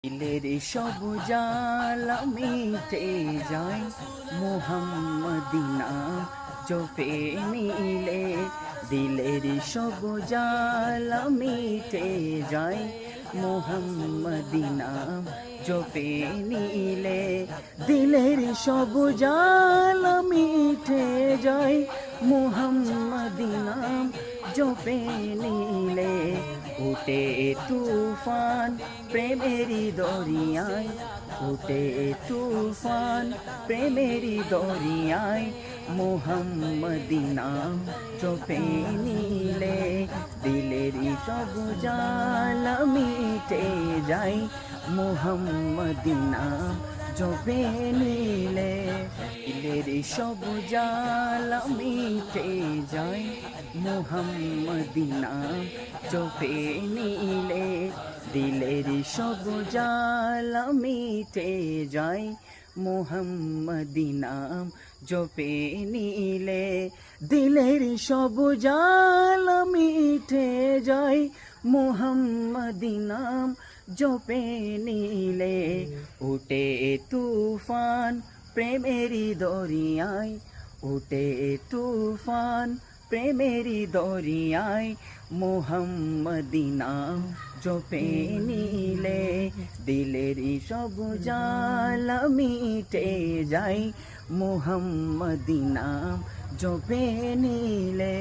দিলের সব জ্বালা মিটে যায় মোহাম্মদি নাম জপে নিলে। দিলের সব জ্বালা মিটে যায় মোহাম্মদি নাম জপে নিলে। দিলের সব জ্বালা মিটে যায় মোহাম্মদি নাম জপে নিলে। উঠে তুফান প্রেমেরি দরিয়ায়, উঠে তুফান প্রেমেরি দরিয়ায়, মোহাম্মদি নাম জপে নিলে। দিলেরই সব জ্বালা মিটে যায় মোহাম্মদি নাম জপে নিলে। দিলেরই সব জ্বালা মিটে যায় মোহাম্মদি নাম জপে নিলে। দিলের সব জ্বালা মিটে যায় মোহাম্মদি নাম জপে নিলে। দিলের সব জ্বালা মিটে যায় মোহাম্মদি নাম জপে নিলে। উঠে তুফান প্রেমেরি দরিয়ায়, উঠে তুফান প্রেমেরি দরিয়ায়, মোহাম্মদি নাম জপে নিলে। দিলেরই সব জ্বালা মিটে যায় মোহাম্মদি নাম জপে নিলে।